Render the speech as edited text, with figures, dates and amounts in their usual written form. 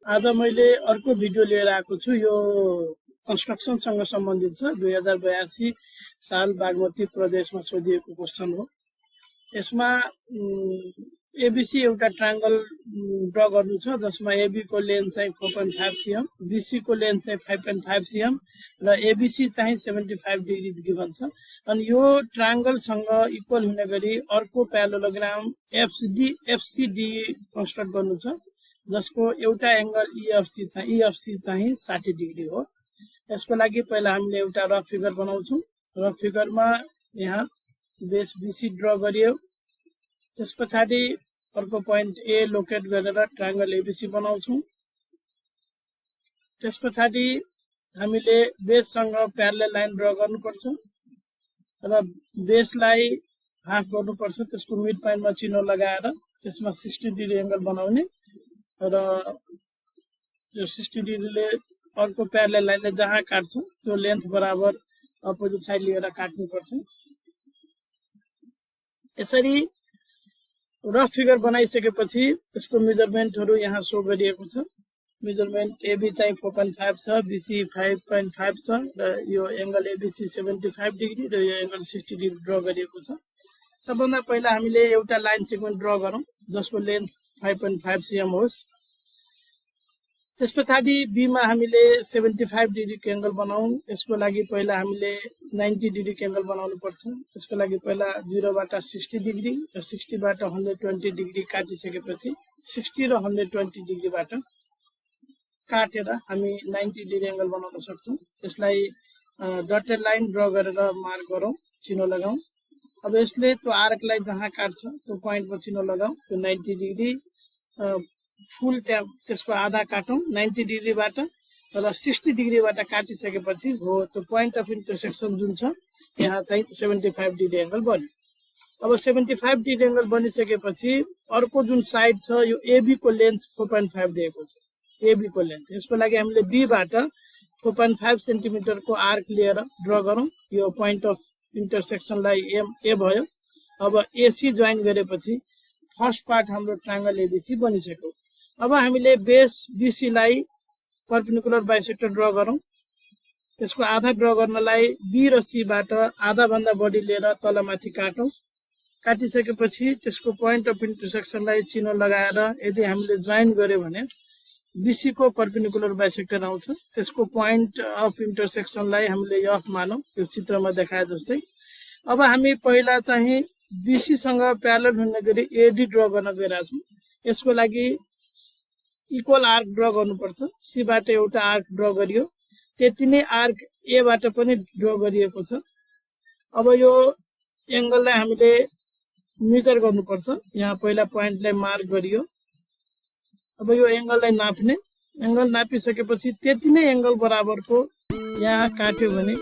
आज मैले अर्को भिडियो लिएर आएको छु। यो कन्स्ट्रक्सनसँग सम्बन्धित छ। 2082 साल बागमती प्रदेशमा सोधिएको क्वेशन हो। यसमा एबीसी एउटा ट्रायंगल ड्रा गर्नु छ जसमा एबी को लेन्थ चाहिँ 4.5 सीएम, बीसी को लेन्थ चाहिँ 5.5 सीएम र एबीसी चाहिँ 75 डिग्री गिभन छ। अनि यो ट्रायंगल सँग इक्वल हुने गरी अर्को प्यारालेलोग्राम एफसीडी कन्स्ट्रक्ट गर्नु छ जसको एउटा एंगल ईएफसी चाहिँ 60 डिग्री हो। यसको लागि पहिला हामीले एउटा रफ फिगर बनाउँछौं। रफ फिगरमा यहाँ बेस बीसी ड्रा गरियो। त्यसपछि अर्को पॉइंट ए लोकेट गरेर ट्रायंगल एबीसी बनाउँछौं। त्यसपछि हामीले बेससँग प्यारलल लाइन ड्रा गर्नुपर्छ र बेसलाई हाफ गर्नुपर्छ। त्यसको मिड पोइन्टमा चिन्ह लगाएर त्यसमा 60 डिग्री एंगल बनाउने र यो 60 डिग्रीले अर्को प्यारलल लाइनले जहाँ काट्छ त्यो लेन्थ बराबर अपोजिट साइड लिएर काट्नुपर्छ। यसरी रफ फिगर बनाइसकेपछि यसको मेजरमेन्टहरु यहाँ शो गरिएको छ। मेजरमेन्ट एबी चाहिँ 4.5 छ, बीसी 5.5 छ र यो एंगल एबीसी 75 डिग्री र यो एंगल 60 डिग्री ड्रा गरिएको छ। सबभन्दा पहिला हामीले एउटा लाइन सेगमेन्ट ड्रा गरौँ जसको लेन्थ 5.5 सीएम होस्। त्यसपछि बी मा हामीले 75 डिग्री को एंगल बनाऊ। यसको लागि पहिला हामीले 90 डिग्री को एंगल बनाउनु पर्छ। त्यसको लागि पहिला 0 बाट 60 डिग्री र 60 बाट 120 डिग्री काटिसकेपछि 60 र 120 डिग्री बाट काटेर हामी 90 डिग्री एंगल बनाउन सक्छौं। यसलाई डटेड लाइन ड्रा गरेर मार्क गरौँ, चिन्ह लगाऊ। अब यसले त्यो आर्कलाई जहाँ काट्छ त्यो पोइन्टमा चिन्ह लगाऊ। त्यो 90 डिग्री फुल त्यसको आधा काटौं 90 डिग्री बाट र 60 डिग्री बाट काटिसकेपछि हो त्यो पोइन्ट अफ इन्टरसेक्सन जुन छ यहाँ चाहिँ 75 डिग्री एंगल बन्यो। अब 75 डिग्री एंगल बनिसकेपछि अर्को जुन साइड छ यो एबी को लेन्थ 4.5 दिएको छ। एबी को लेन्थ यसको लागि हामीले बी बाट 4.5 सेन्टिमिटर को आर्क लिएर ड्रा गरौँ। यो पोइन्ट अफ इन्टरसेक्सनलाई ए भयो। अब एसी जोइन गरेपछि फर्स्ट पार्ट हाम्रो ट्रायंगल एबीसी बनिसक्यो। अब हामीले बेस बीसी लाई परपेंडिकुलर बाइसेक्टर ड्रा गरौँ। त्यसको आधा ड्रा गर्नलाई बी र सी बाट आधा भन्दा बढी लिएर तलमाथि काटौं। काटिसकेपछि त्यसको पोइन्ट अफ इन्टरसेक्सनलाई चिन्ह लगाएर यदि हामीले जोइन गर्यो भने बीसी को परपेंडिकुलर बाइसेक्टर आउँछ। त्यसको पोइन्ट अफ इन्टरसेक्सनलाई हामीले एफ मानौं, यो चित्रमा देखाए जस्तै। अब हामी पहिला चाहिँ बीसी सँग प्यारलल हुने गरी एडी ड्रा गर्न गइरहेका छौं। यसको लागि इक्वल आर्क ड्रा गर्नुपर्छ। सी बाट एउटा आर्क ड्रा गरियो, त्यति नै आर्क ए बाट पनि ड्रा गरिएको छ। अब यो एंगललाई हामीले मेजर गर्नुपर्छ। यहाँ पहिला पोइन्टलाई मार्क गरियो। अब यो एंगललाई नाप्ने, एंगल नापिसकेपछि त्यति नै एंगल बराबरको यहाँ काट्यो भने